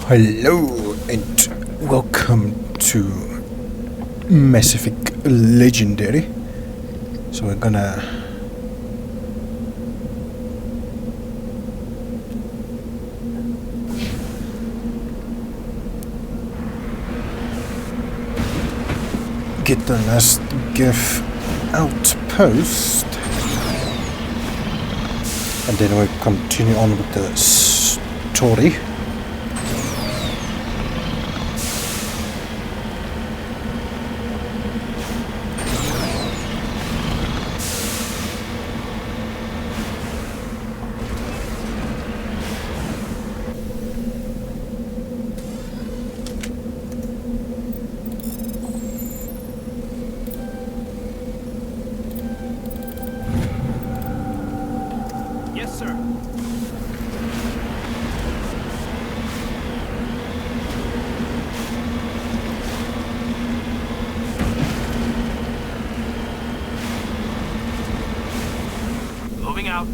Hello and welcome to Mass Effect Legendary. So we're gonna get the last GIF outpost and then we'll continue on with the story. Yes, sir. Moving out.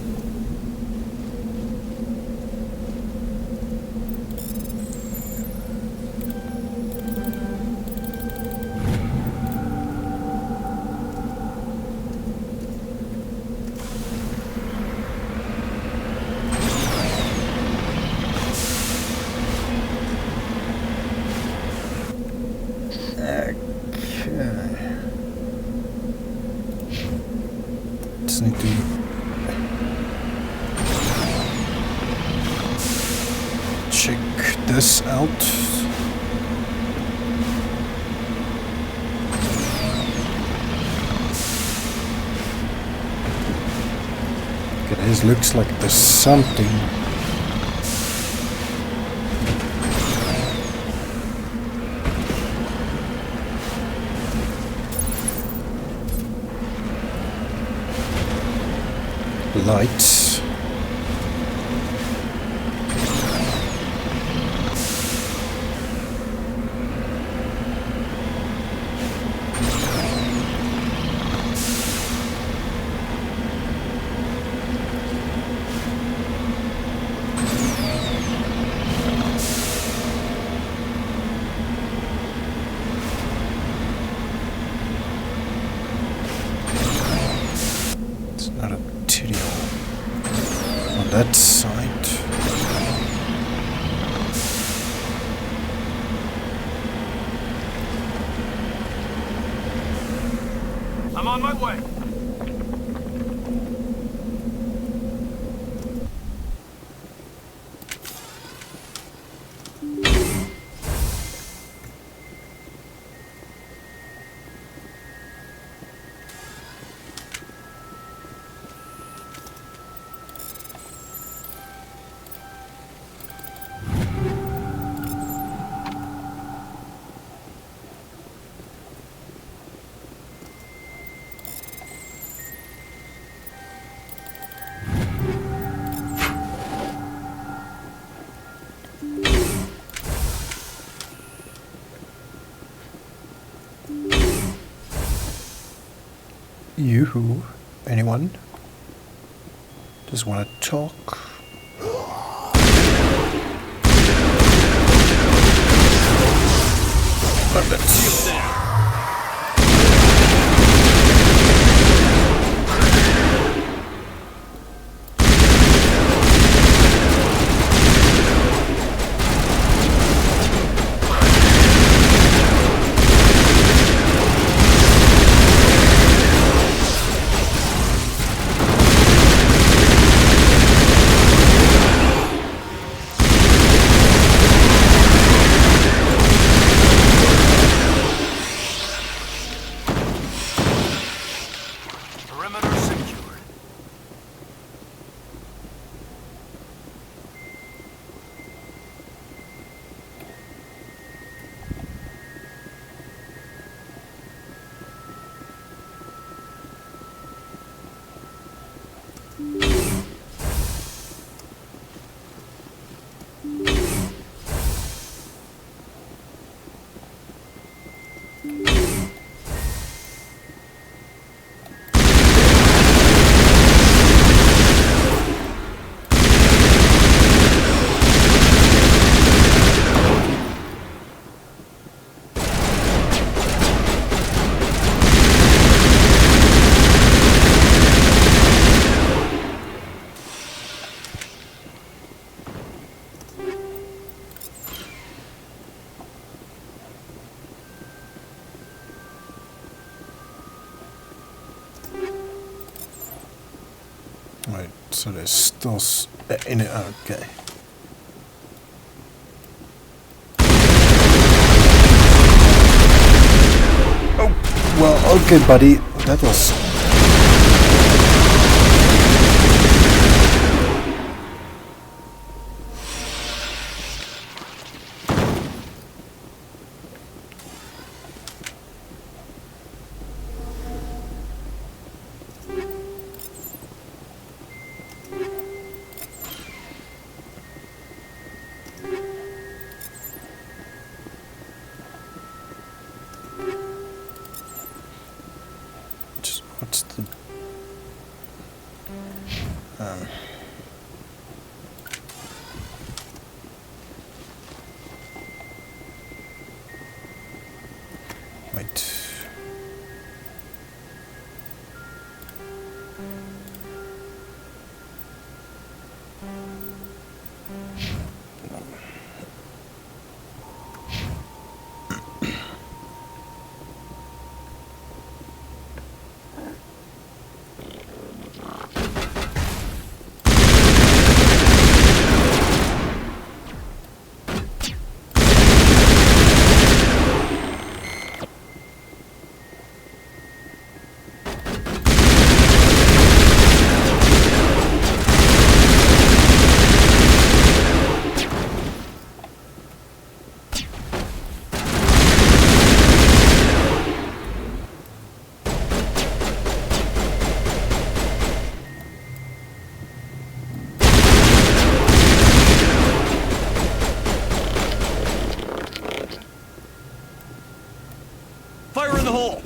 Just need to check this out. Okay, this looks like there's something. Lights. It's not a material on that side. I'm on my way. You? Anyone? Just want to talk? You there. So there's still in it. Okay. Oh, well, okay, buddy. That was. What's the wait. Fire in the hole!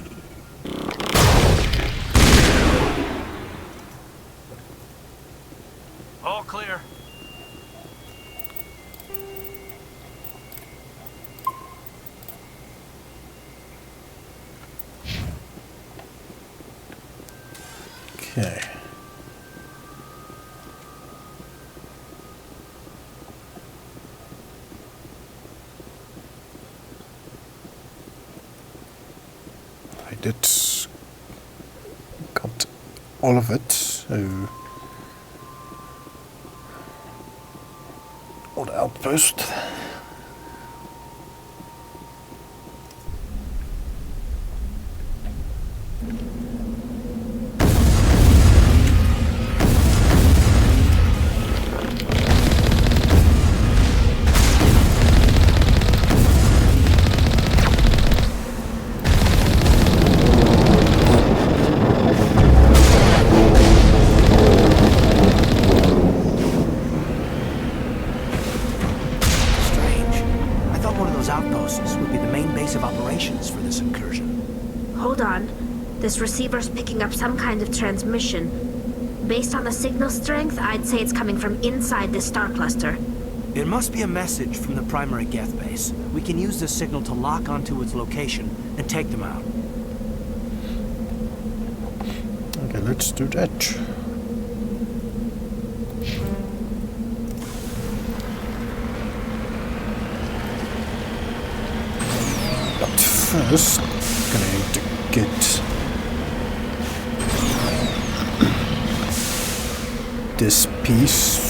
All clear. Okay. I did got all of it, so all the outpost. This receiver's picking up some kind of transmission. Based on the signal strength, I'd say it's coming from inside this star cluster. It must be a message from the primary Geth base. We can use this signal to lock onto its location and take them out. Okay, let's do that. But first, I'm gonna need to get this piece.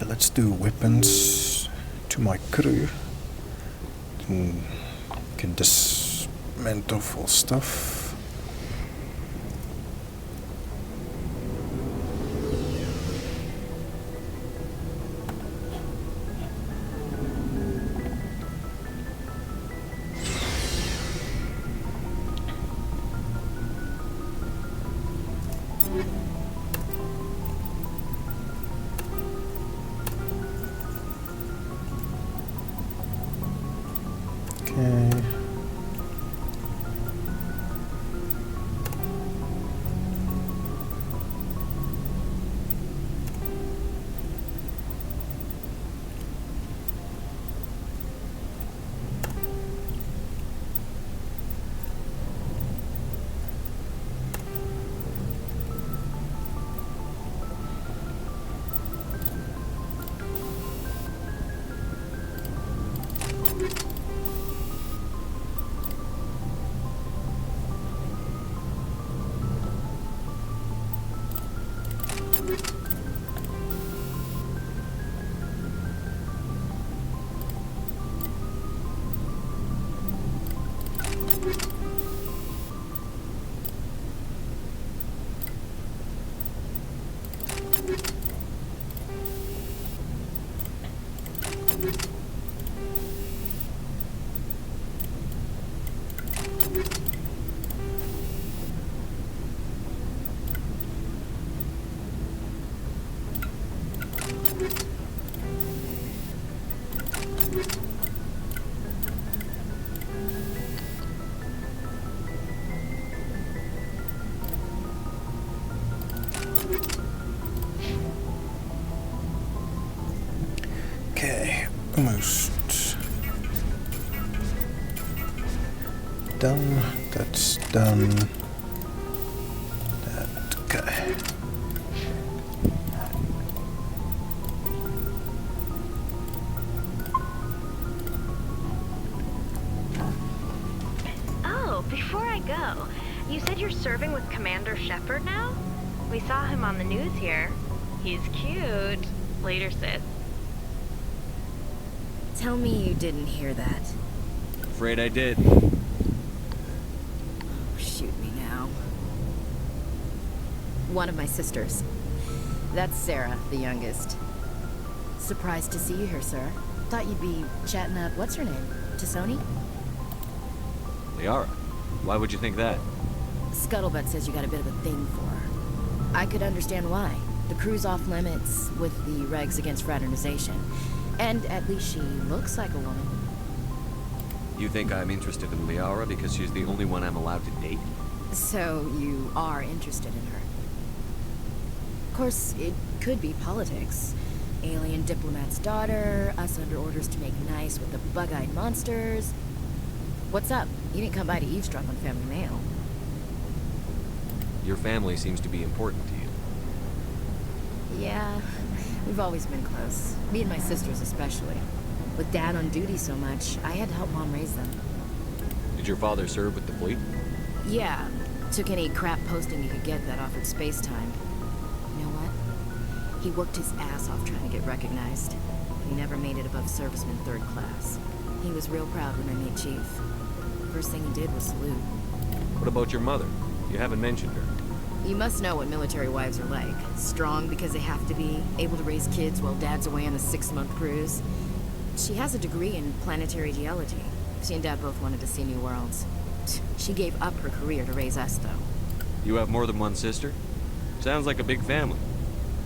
Let's do weapons to my crew. Can dismantle full stuff. Okay, almost done. That's done. That, okay. Oh, before I go, you said you're serving with Commander Shepard now? We saw him on the news here. He's cute. Later, Sis. Tell me you didn't hear that. Afraid I did. Shoot me now. One of my sisters. That's Sarah, the youngest. Surprised to see you here, sir. Thought you'd be chatting up, what's her name? Tassoni? Liara, why would you think that? Scuttlebutt says you got a bit of a thing for her. I could understand why. The crew's off limits with the regs against fraternization. And at least she looks like a woman. You think I'm interested in Liara because she's the only one I'm allowed to date? So you are interested in her. Of course, it could be politics. Alien diplomat's daughter, us under orders to make nice with the bug-eyed monsters. What's up? You didn't come by to eavesdrop on family mail. Your family seems to be important to you. Yeah, we've always been close. Me and my sisters especially. With Dad on duty so much, I had to help Mom raise them. Did your father serve with the fleet? Yeah, took any crap posting he could get that offered space time. You know what? He worked his ass off trying to get recognized. He never made it above serviceman 3rd class. He was real proud when I made chief. First thing he did was salute. What about your mother? You haven't mentioned her. You must know what military wives are like. Strong because they have to be, able to raise kids while Dad's away on a 6-month cruise. She has a degree in planetary geology. She and Dad both wanted to see new worlds. She gave up her career to raise us, though. You have more than one sister? Sounds like a big family.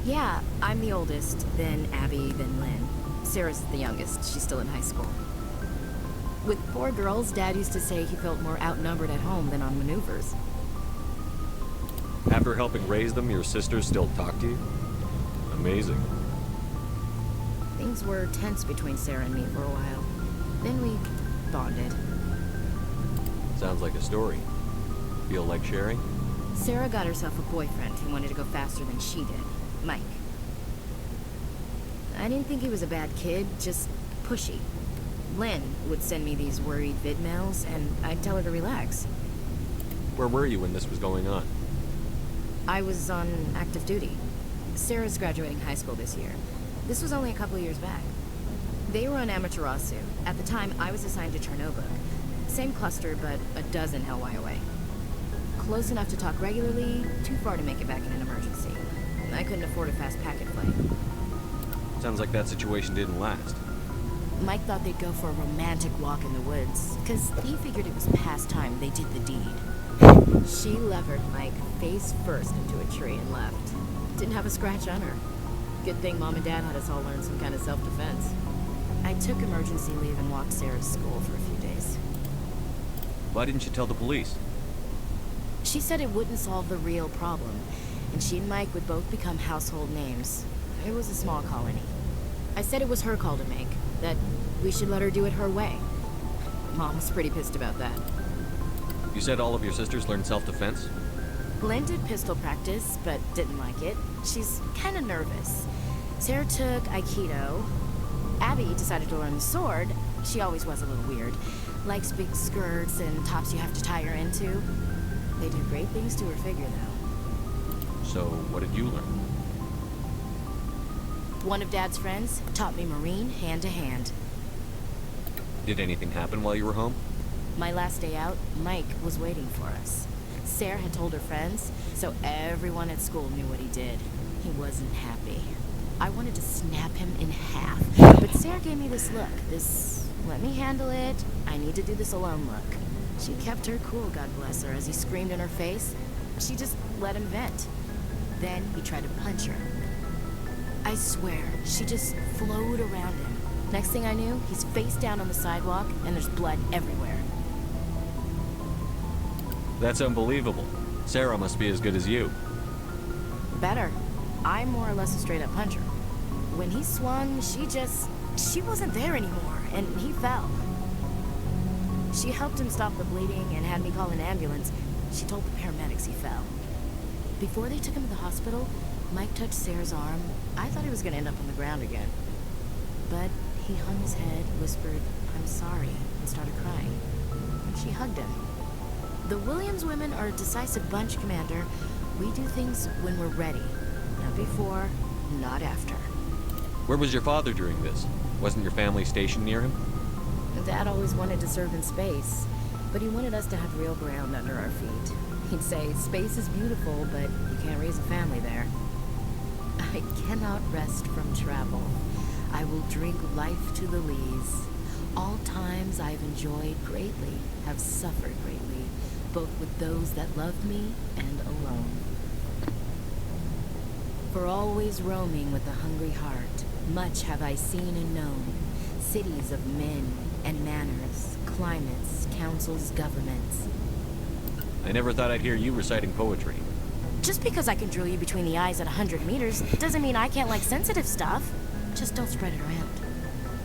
Yeah, I'm the oldest, then Abby, then Lynn. Sarah's the youngest. She's still in high school. With 4 girls, Dad used to say he felt more outnumbered at home than on maneuvers. After helping raise them, your sisters still talk to you? Amazing. Things were tense between Sarah and me for a while. Then we bonded. Sounds like a story. Feel like sharing? Sarah got herself a boyfriend who wanted to go faster than she did. Mike. I didn't think he was a bad kid, just pushy. Lynn would send me these worried vid mails, and I'd tell her to relax. Where were you when this was going on? I was on active duty. Sarah's graduating high school this year. This was only a couple years back. They were on Amaterasu. At the time, I was assigned to Chernobyl. Same cluster, but a dozen LY away. Close enough to talk regularly, too far to make it back in an emergency. I couldn't afford a fast packet flight. Sounds like that situation didn't last. Mike thought they'd go for a romantic walk in the woods, because he figured it was past time they did the deed. She levered Mike face first into a tree and left. Didn't have a scratch on her. Good thing Mom and Dad had us all learn some kind of self-defense. I took emergency leave and walked Sarah to school for a few days. Why didn't you tell the police? She said it wouldn't solve the real problem, and she and Mike would both become household names. It was a small colony. I said it was her call to make, that we should let her do it her way. Mom was pretty pissed about that. You said all of your sisters learned self-defense? Lynn did pistol practice, but didn't like it. She's kind of nervous. Sarah took Aikido. Abby decided to learn the sword. She always was a little weird. Likes big skirts and tops you have to tie her into. They do great things to her figure, though. So, what did you learn? One of Dad's friends taught me Marine hand to hand. Did anything happen while you were home? My last day out, Mike was waiting for us. Sarah had told her friends, so everyone at school knew what he did. He wasn't happy. I wanted to snap him in half, but Sarah gave me this look, this let me handle it, I need to do this alone look. She kept her cool, God bless her, as he screamed in her face. She just let him vent. Then he tried to punch her. I swear, she just flowed around him. Next thing I knew, he's face down on the sidewalk, and there's blood everywhere. That's unbelievable. Sarah must be as good as you. Better. I'm more or less a straight-up puncher. When he swung, she wasn't there anymore, and he fell. She helped him stop the bleeding and had me call an ambulance. She told the paramedics he fell. Before they took him to the hospital, Mike touched Sarah's arm. I thought he was going to end up on the ground again. But he hung his head, whispered, "I'm sorry," and started crying. And she hugged him. The Williams women are a decisive bunch, Commander. We do things when we're ready. Not before, not after. Where was your father during this? Wasn't your family stationed near him? Dad always wanted to serve in space, but he wanted us to have real ground under our feet. He'd say, space is beautiful, but you can't raise a family there. I cannot rest from travel. I will drink life to the lees. All times I've enjoyed greatly, have suffered greatly, both with those that loved me and alone. For always roaming with a hungry heart, much have I seen and known, cities of men and manners, climates, councils, governments. I never thought I'd hear you reciting poetry. Just because I can drill you between the eyes at 100 meters doesn't mean I can't like sensitive stuff. Just don't spread it around.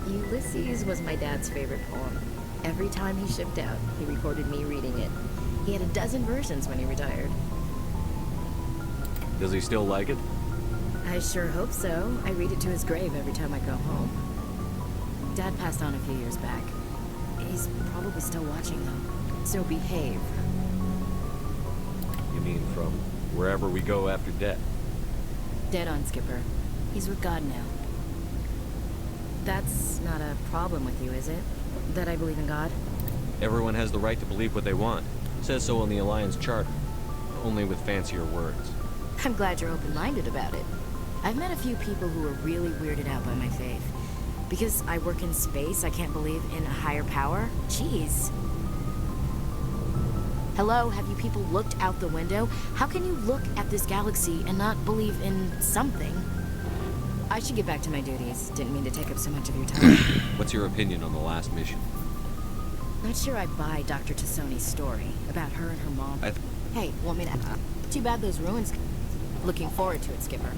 Ulysses was my dad's favorite poem. Every time he shipped out, he recorded me reading it. He had a dozen versions when he retired. Does he still like it? I sure hope so. I read it to his grave every time I go home. Dad passed on a few years back. He's probably still watching though. So behave. You mean from wherever we go after death? Dead on, Skipper. He's with God now. That's not a problem with you, is it? That I believe in God? Everyone has the right to believe what they want. It says so in the Alliance Charter. Only with fancier words. I'm glad you're open-minded about it. I've met a few people who are really weirded out by my faith. Because I work in space, I can't believe in a higher power? Jeez. Hello, have you people looked out the window? How can you look at this galaxy and not believe in something? I should get back to my duties. Didn't mean to take up so much of your time. What's your opinion on the last mission? Not sure I buy Dr. Tassoni's story about her and her mom. Hey, want me to... Too bad those ruins... Looking forward to it, Skipper.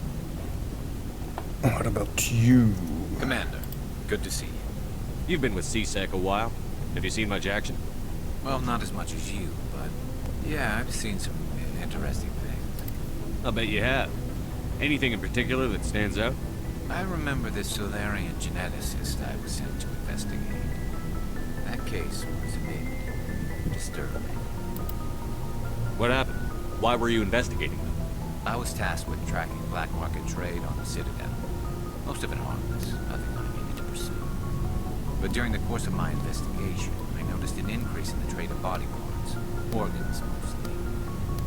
What about you? Commander, good to see you. You've been with CSEC a while. Have you seen much action? Well, not as much as you, but yeah, I've seen some interesting things. I'll bet you have. Anything in particular that stands out? I remember this Solarian geneticist I was sent to investigate. That case was a bit disturbing. What happened? Why were you investigating them? I was tasked with tracking black market trade on the Citadel. Most of it harmless, nothing I needed to pursue. But during the course of my investigation, I noticed an increase in the trade of body parts, organs mostly.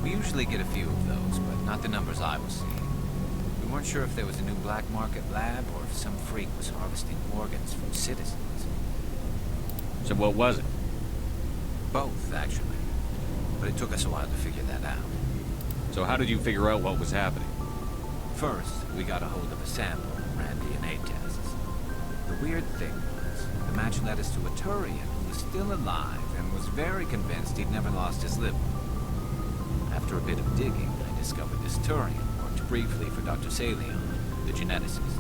We usually get a few of those, but not the numbers I was seeing. We weren't sure if there was a new black market lab or if some freak was harvesting organs from citizens. So what was it? Both, actually. But it took us a while to figure that out. So how did you figure out what was happening? First, we got a hold of a sample and ran DNA tests. The weird thing was, the match led us to a Turian who was still alive and was very convinced he'd never lost his liver. After a bit of digging, I discovered this Turian worked briefly for Dr. Salion, the geneticist.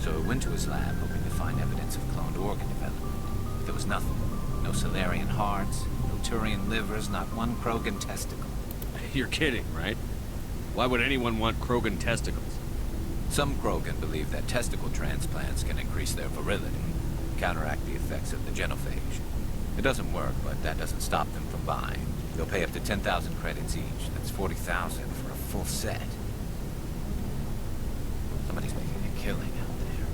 So I went to his lab hoping to find evidence of cloned organ development. But there was nothing. No Solarian hearts, no Turian livers, not one Krogan testicle. You're kidding, right? Why would anyone want Krogan testicles? Some Krogan believe that testicle transplants can increase their virility, counteract the effects of the genophage. It doesn't work, but that doesn't stop them from buying. They'll pay up to 10,000 credits each. That's 40,000 for a full set. Somebody's making a killing out there.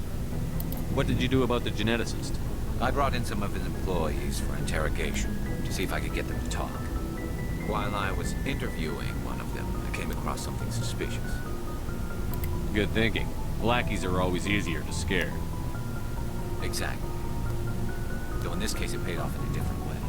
What did you do about the geneticist? I brought in some of his employees for interrogation, to see if I could get them to talk. While I was interviewing one of them, I came across something suspicious. Good thinking. Blackies are always easier to scare. Exactly. Though in this case it paid off in a different way.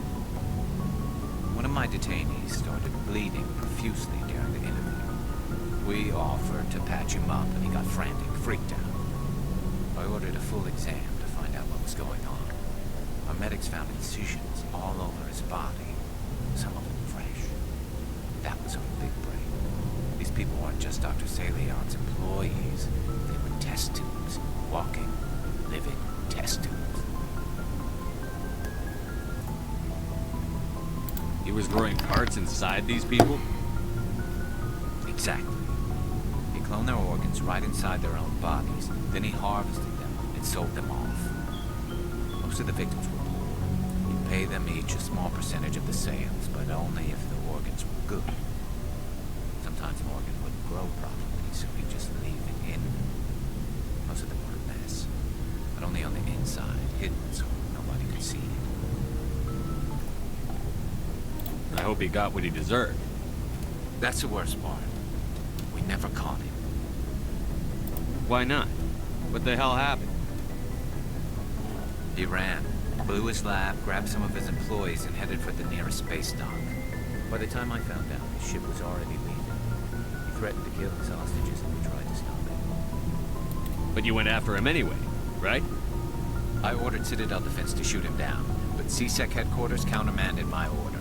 One of my detainees started bleeding profusely during the interview. We offered to patch him up and he got frantic, freaked out. I ordered a full exam to find out what was going on. Our medics found incisions all over his body, some of them fresh. That was our big break. These people weren't just Dr. Salion's employees. They were test tubes, walking, living test tubes. He was growing parts inside these people? Exactly. He cloned their organs right inside their own bodies. Then he harvested them and sold them off. Most of the victims were poor. He'd pay them each a small percentage of the sales, but only if the organs were good. Sometimes an organ wouldn't grow properly, so he'd just leave it in. Most of them were a mess, but only on the inside, hidden so nobody could see it. I hope he got what he deserved. That's the worst part. We never caught him. Why not? What the hell happened? He ran, blew his lab, grabbed some of his employees, and headed for the nearest space dock. By the time I found out, his ship was already leaving. He threatened to kill his hostages and we tried to stop it. But you went after him anyway, right? I ordered Citadel Defense to shoot him down, but CSEC headquarters countermanded my order.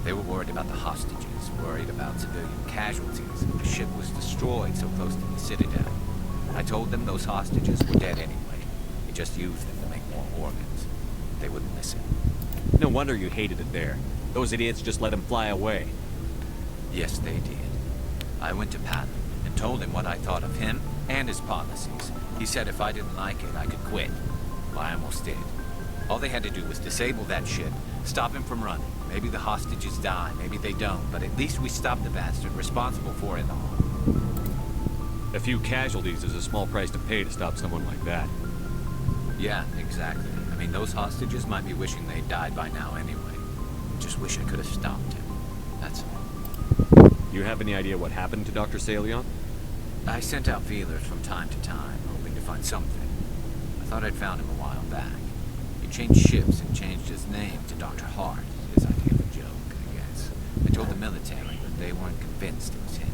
They were worried about the hostages, worried about civilian casualties. The ship was destroyed so close to the Citadel. I told them those hostages were dead anyway. He just used them to make more organs. They wouldn't listen. No wonder you hated it there. Those idiots just let him fly away. Yes, they did. I went to Patton and told him what I thought of him and his policies. He said if I didn't like it, I could quit. Well, I almost did. All they had to do was disable that ship, stop him from running. Maybe the hostages die, maybe they don't, but at least we stopped the bastard responsible for it all. A few casualties is a small price to pay to stop someone like that. Yeah, exactly. I mean, those hostages might be wishing they'd died by now anyway. Just wish I could have stopped him. That's all. You have any idea what happened to Dr. Salion? I sent out feelers from time to time, hoping to find something. I thought I'd found him a while back. He changed ships and changed his name to Dr. Hart. His idea of a joke, I guess. I told the military, but they weren't convinced it was him.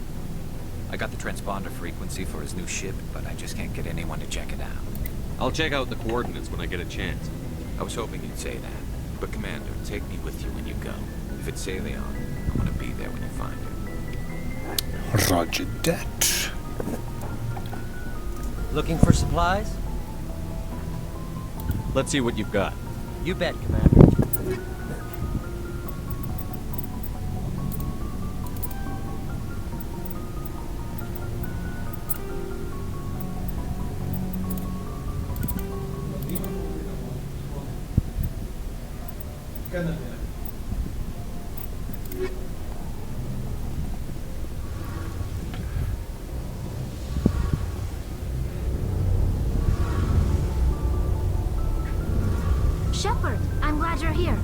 I got the transponder frequency for his new ship, but I just can't get anyone to check it out. I'll check out the coordinates when I get a chance. I was hoping you'd say that. But Commander, take me with you when you go. If it's Salion, I want to be there when you find him. Roger that. Looking for supplies? Let's see what you've got. You bet, Commander. Shepard, I'm glad you're here.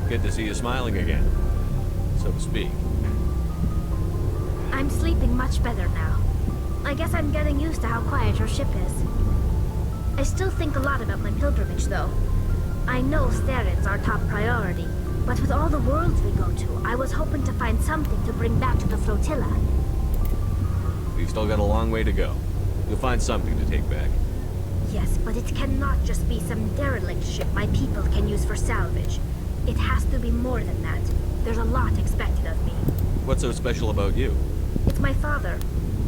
Good to see you smiling again, so to speak. I'm sleeping much better now. I guess I'm getting used to how quiet your ship is. I still think a lot about my pilgrimage, though. I know Saren's our top priority, but with all the worlds we go to, I was hoping to find something to bring back to the flotilla. We've still got a long way to go. You'll find something to take back. Yes, but it cannot just be some derelict ship my people can use for salvage. It has to be more than that. There's a lot expected of me. What's so special about you? It's my father.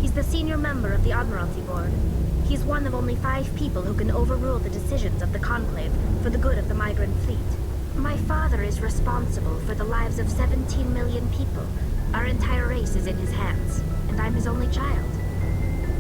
He's the senior member of the Admiralty Board. He's one of only 5 people who can overrule the decisions of the Conclave for the good of the migrant fleet. My father is responsible for the lives of 17 million people. Our entire race is in his hands, and I'm his only child.